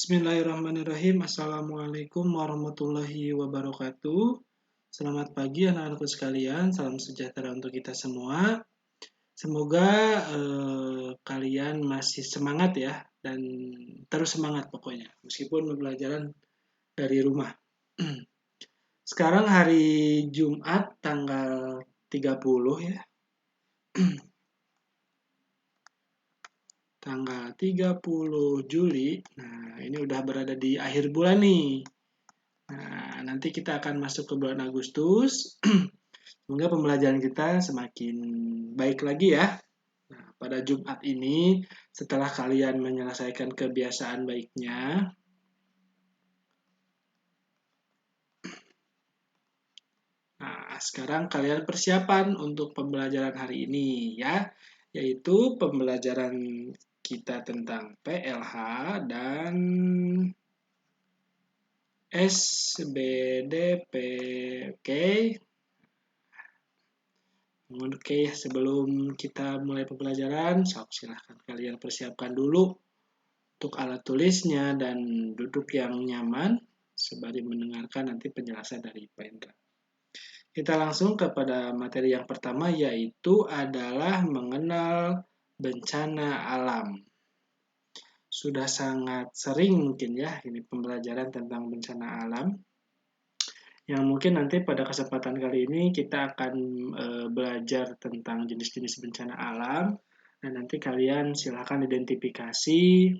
Bismillahirrahmanirrahim. Assalamualaikum warahmatullahi wabarakatuh. Selamat pagi anak-anakku sekalian. Salam sejahtera untuk kita semua. Semoga kalian masih semangat ya dan terus semangat pokoknya meskipun pembelajaran dari rumah. Sekarang hari Jumat tanggal 30 ya. Tanggal 30 Juli. Nah, ini udah berada di akhir bulan nih. Nah, nanti kita akan masuk ke bulan Agustus. Semoga pembelajaran kita semakin baik lagi ya. Nah, pada Jumat ini, setelah kalian menyelesaikan kebiasaan baiknya, nah, sekarang kalian persiapan untuk pembelajaran hari ini ya, yaitu pembelajaran kita tentang PLH dan SBDP. Oke. Oke, sebelum kita mulai pembelajaran, silahkan kalian persiapkan dulu untuk alat tulisnya dan duduk yang nyaman sembari mendengarkan nanti penjelasan dari Pak Indra. Kita langsung kepada materi yang pertama, yaitu adalah mengenal bencana alam. Sudah sangat sering mungkin ya ini pembelajaran tentang bencana alam, yang mungkin nanti pada kesempatan kali ini kita akan belajar tentang jenis-jenis bencana alam, dan nanti kalian silakan identifikasi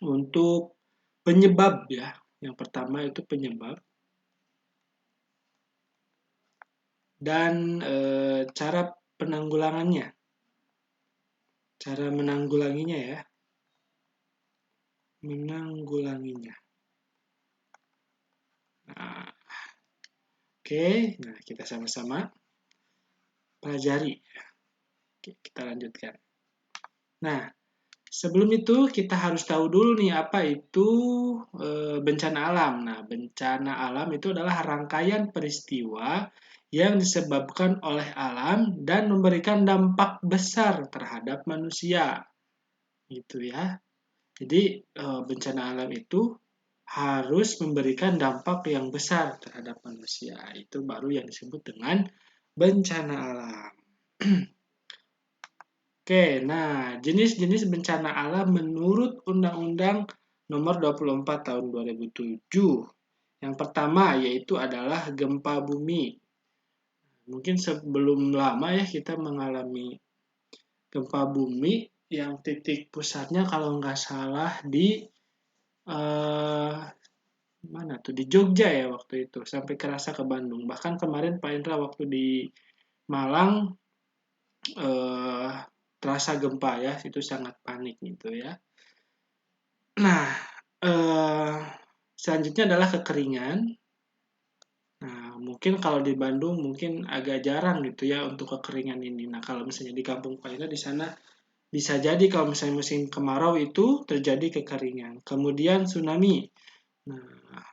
untuk penyebab ya. Yang pertama itu penyebab dan cara penanggulangannya. Cara menanggulanginya ya. Menanggulanginya. Nah, oke, nah kita sama-sama pelajari. Oke, kita lanjutkan. Nah, sebelum itu kita harus tahu dulu nih apa itu bencana alam. Nah, bencana alam itu adalah rangkaian peristiwa yang disebabkan oleh alam dan memberikan dampak besar terhadap manusia. Gitu ya. Jadi bencana alam itu harus memberikan dampak yang besar terhadap manusia. Itu baru yang disebut dengan bencana alam. Oke, nah jenis-jenis bencana alam menurut Undang-Undang Nomor 24 Tahun 2007. Yang pertama yaitu adalah gempa bumi. Mungkin sebelum lama ya kita mengalami gempa bumi yang titik pusatnya kalau nggak salah di mana tuh di Jogja ya waktu itu, sampai kerasa ke Bandung. Bahkan kemarin Pak Indra waktu di Malang terasa gempa ya, itu sangat panik gitu ya. Nah, selanjutnya adalah kekeringan. Nah, mungkin kalau di Bandung mungkin agak jarang gitu ya untuk kekeringan ini. Nah, kalau misalnya di kampung Pak Indra di sana bisa jadi kalau misalnya musim kemarau itu terjadi kekeringan. Kemudian tsunami. Nah,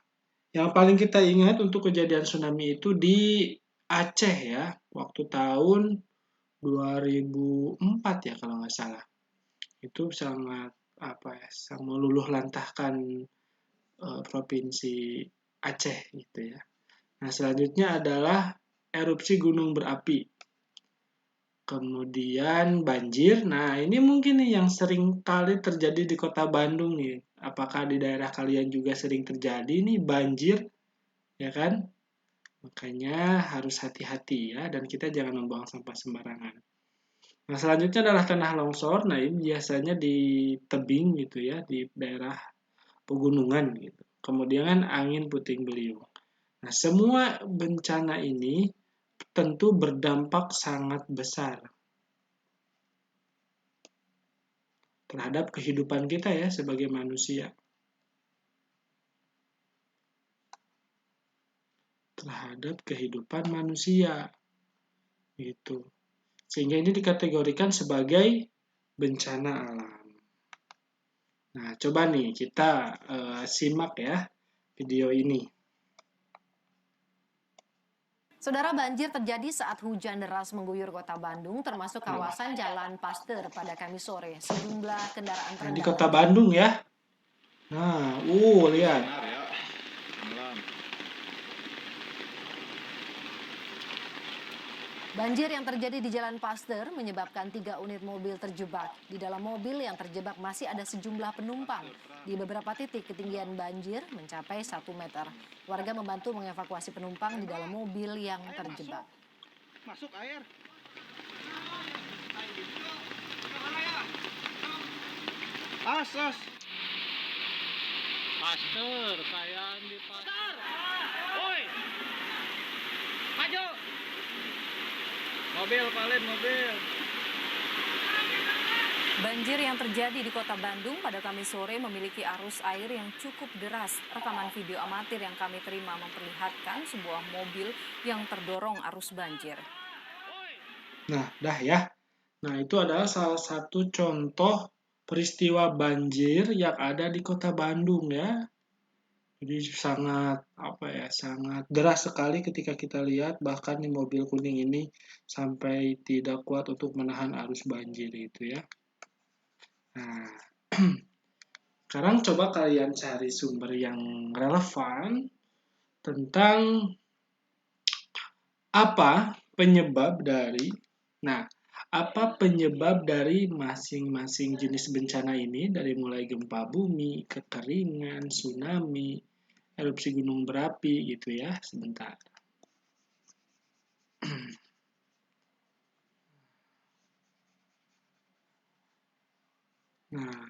yang paling kita ingat untuk kejadian tsunami itu di Aceh ya, waktu tahun 2004 ya kalau nggak salah. Itu sangat sangat meluluh lantahkan provinsi Aceh gitu ya. Nah, selanjutnya adalah erupsi gunung berapi. Kemudian banjir. Nah, ini mungkin nih yang sering kali terjadi di Kota Bandung nih. Apakah di daerah kalian juga sering terjadi nih banjir? Ya kan? Makanya harus hati-hati ya, dan kita jangan membuang sampah sembarangan. Nah, selanjutnya adalah tanah longsor. Nah, ini biasanya di tebing gitu ya, di daerah pegunungan gitu. Kemudian angin puting beliung. Nah, semua bencana ini tentu berdampak sangat besar terhadap kehidupan kita ya sebagai manusia. Terhadap kehidupan manusia. Gitu. Sehingga ini dikategorikan sebagai bencana alam. Nah, coba nih kita simak ya video ini. Saudara, banjir terjadi saat hujan deras mengguyur kota Bandung, termasuk kawasan Jalan Pasteur pada Kamis sore. Sejumlah kendaraan Nah, di terendam kota banjir. Bandung ya. Nah, lihat. Benar ya. Malam. Banjir yang terjadi di Jalan Pasteur menyebabkan 3 unit mobil terjebak. Di dalam mobil yang terjebak masih ada sejumlah penumpang. Di beberapa titik ketinggian banjir mencapai 1 meter. Warga membantu mengevakuasi penumpang di dalam mobil yang terjebak. Masuk air. As. Pasteur, kayaan di Pasteur. Woi. Maju. Mobil, mobil. Banjir yang terjadi di Kota Bandung pada Kamis sore memiliki arus air yang cukup deras. Rekaman video amatir yang kami terima memperlihatkan sebuah mobil yang terdorong arus banjir. Nah, dah ya. Nah, itu adalah salah satu contoh peristiwa banjir yang ada di Kota Bandung ya. Jadi sangat sangat deras sekali ketika kita lihat, bahkan di mobil kuning ini sampai tidak kuat untuk menahan arus banjir itu ya. Nah, sekarang coba kalian cari sumber yang relevan tentang apa penyebab dari masing-masing jenis bencana ini, dari mulai gempa bumi, kekeringan, tsunami, erupsi gunung berapi gitu ya. Sebentar. Nah,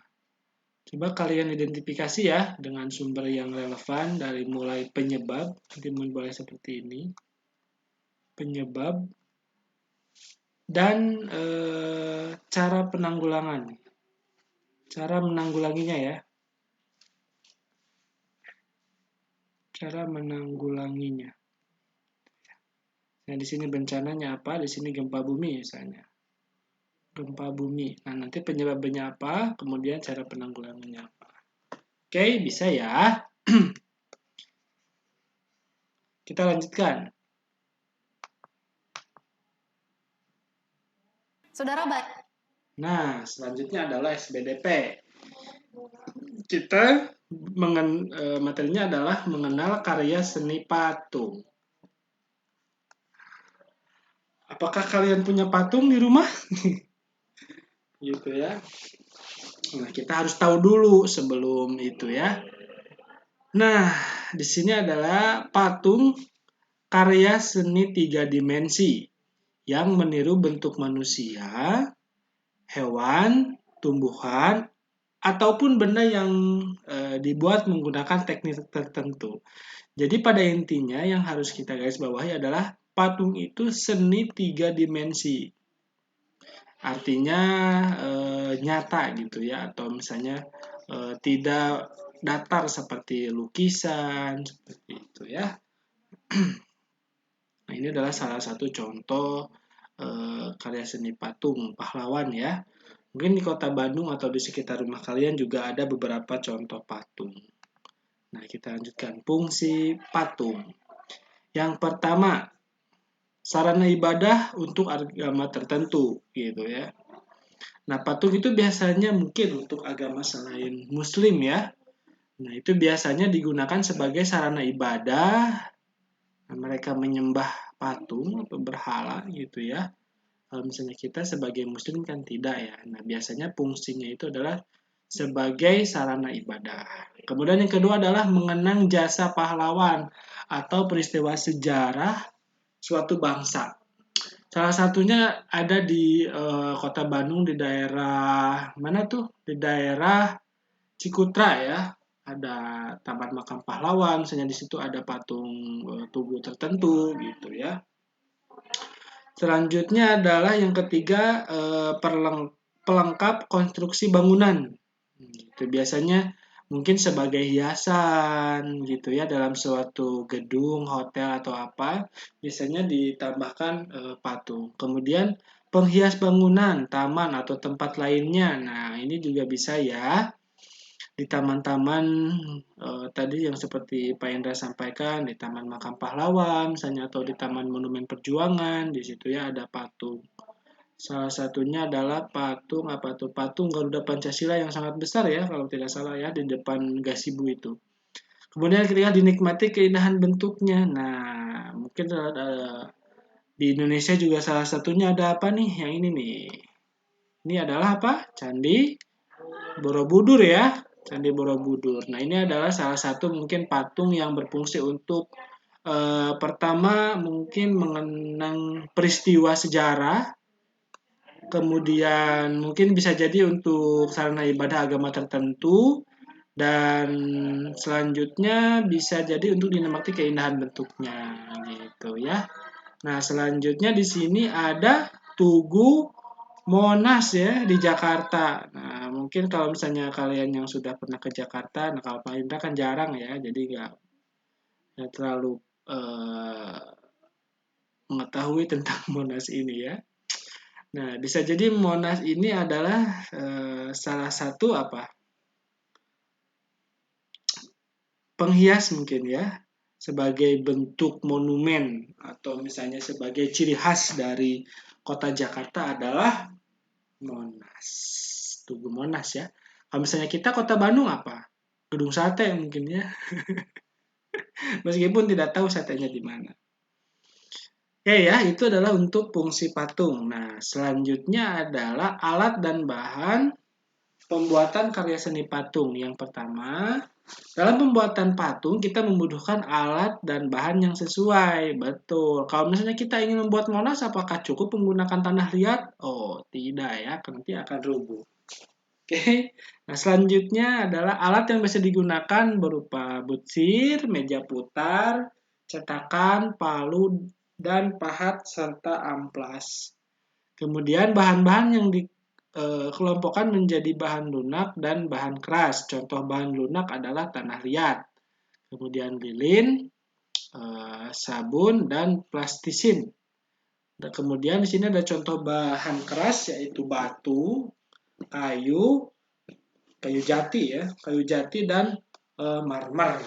coba kalian identifikasi ya dengan sumber yang relevan dari mulai penyebab, dimulai seperti ini. Penyebab dan cara penanggulangan. Cara menanggulanginya ya. Cara menanggulanginya. Nah, di sini bencananya apa? Di sini gempa bumi misalnya. Gempa bumi. Nah, nanti penyebabnya apa? Kemudian cara penanggulangannya apa? Oke, bisa ya. Kita lanjutkan. Saudara Nah, selanjutnya adalah SBDP. Kita materinya adalah mengenal karya seni patung. Apakah kalian punya patung di rumah? Gitu ya. Nah, kita harus tahu dulu sebelum itu ya. Nah, di sini adalah patung karya seni 3 dimensi yang meniru bentuk manusia, hewan, tumbuhan, ataupun benda yang dibuat menggunakan teknik tertentu. Jadi pada intinya yang harus kita garis bawahi adalah patung itu seni 3 dimensi. Artinya nyata gitu ya, atau misalnya tidak datar seperti lukisan, seperti itu ya. Nah, ini adalah salah satu contoh karya seni patung pahlawan ya. Mungkin di Kota Bandung atau di sekitar rumah kalian juga ada beberapa contoh patung. Nah, kita lanjutkan fungsi patung. Yang pertama, sarana ibadah untuk agama tertentu gitu ya. Nah, patung itu biasanya mungkin untuk agama selain Muslim ya. Nah, itu biasanya digunakan sebagai sarana ibadah. Nah, mereka menyembah patung atau berhala gitu ya. Kalau misalnya kita sebagai Muslim kan tidak ya. Nah, biasanya fungsinya itu adalah sebagai sarana ibadah. Kemudian yang kedua adalah mengenang jasa pahlawan atau peristiwa sejarah suatu bangsa. Salah satunya ada di Kota Bandung di daerah mana tuh? Di daerah Cikutra ya. Ada Taman Makam Pahlawan, misalnya di situ ada patung tubuh tertentu gitu ya. Selanjutnya adalah yang ketiga pelengkap konstruksi bangunan. Itu biasanya mungkin sebagai hiasan gitu ya dalam suatu gedung, hotel atau apa, biasanya ditambahkan patung. Kemudian penghias bangunan, taman atau tempat lainnya. Nah, ini juga bisa ya. Di taman-taman tadi yang seperti Pak Indra sampaikan, di Taman Makam Pahlawan misalnya atau di Taman Monumen Perjuangan, di situ ya ada patung. Salah satunya adalah patung apa tuh? Patung Garuda Pancasila yang sangat besar ya kalau tidak salah ya di depan gazebo itu. Kemudian ketika dinikmati keindahan bentuknya. Nah, mungkin di Indonesia juga salah satunya ada apa nih? Yang ini nih. Ini adalah apa? Candi Borobudur ya. Candi Borobudur. Nah, ini adalah salah satu mungkin patung yang berfungsi untuk pertama mungkin mengenang peristiwa sejarah, kemudian mungkin bisa jadi untuk sarana ibadah agama tertentu, dan selanjutnya bisa jadi untuk dinikmati keindahan bentuknya gitu ya. Nah, selanjutnya di sini ada Tugu Monas ya di Jakarta. Nah, mungkin kalau misalnya kalian yang sudah pernah ke Jakarta, nah kalau Pak Indra kan jarang ya, jadi nggak terlalu mengetahui tentang Monas ini ya. Nah, bisa jadi Monas ini adalah salah satu apa? Penghias mungkin ya, sebagai bentuk monumen atau misalnya sebagai ciri khas dari kota Jakarta adalah Monas. Tugu Monas ya. Kalau misalnya kita kota Bandung apa? Gedung Sate mungkin ya. Meskipun tidak tahu satenya di mana. Oke ya, itu adalah untuk fungsi patung. Nah, selanjutnya adalah alat dan bahan pembuatan karya seni patung. Yang pertama, dalam pembuatan patung kita membutuhkan alat dan bahan yang sesuai. Betul. Kalau misalnya kita ingin membuat Monas, apakah cukup menggunakan tanah liat? Oh, tidak ya, nanti akan rubuh. Oke. Nah, selanjutnya adalah alat yang bisa digunakan berupa butsir, meja putar, cetakan, palu, dan pahat serta amplas. Kemudian bahan-bahan yang dikelompokkan menjadi bahan lunak dan bahan keras. Contoh bahan lunak adalah tanah liat, kemudian lilin, sabun, dan plastisin. Dan kemudian di sini ada contoh bahan keras yaitu batu, kayu jati ya, kayu jati dan marmer.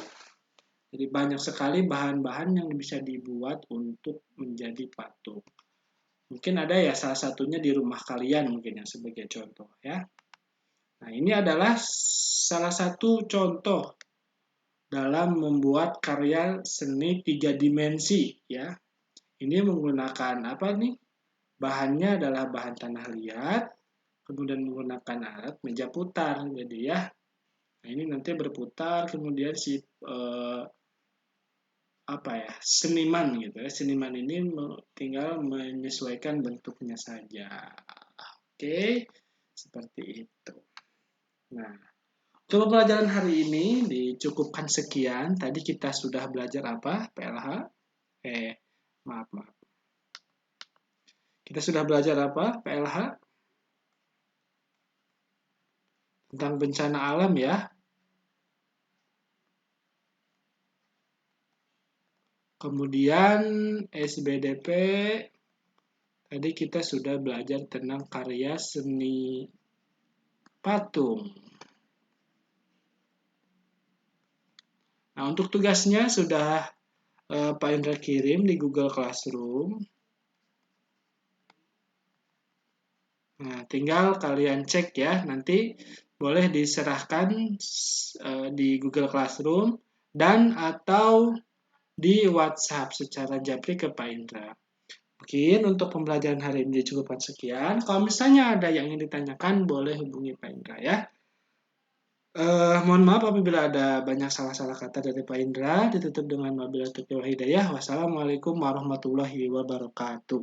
Jadi banyak sekali bahan-bahan yang bisa dibuat untuk menjadi patung. Mungkin ada ya salah satunya di rumah kalian mungkin ya sebagai contoh ya. Nah, ini adalah salah satu contoh dalam membuat karya seni 3 dimensi ya. Ini menggunakan apa nih? Bahannya adalah bahan tanah liat, kemudian menggunakan alat meja putar. Jadi ya, nah ini nanti berputar, kemudian si seniman gitu ya. Seniman ini tinggal menyesuaikan bentuknya saja. Oke, seperti itu. Nah, untuk pembelajaran hari ini dicukupkan sekian. Tadi kita sudah belajar apa? PLH? Maaf. Kita sudah belajar apa? PLH? Tentang bencana alam ya. Kemudian SBDP, tadi kita sudah belajar tentang karya seni patung. Nah, untuk tugasnya sudah Pak Indra kirim di Google Classroom. Nah, tinggal kalian cek ya, nanti boleh diserahkan di Google Classroom dan atau di WhatsApp secara japri ke Pak Indra. Mungkin untuk pembelajaran hari ini cukupkan sekian. Kalau misalnya ada yang ingin ditanyakan, boleh hubungi Pak Indra ya. Mohon maaf apabila ada banyak salah-salah kata dari Pak Indra. Ditutup dengan wabillahi taufiq wal hidayah. Wassalamualaikum warahmatullahi wabarakatuh.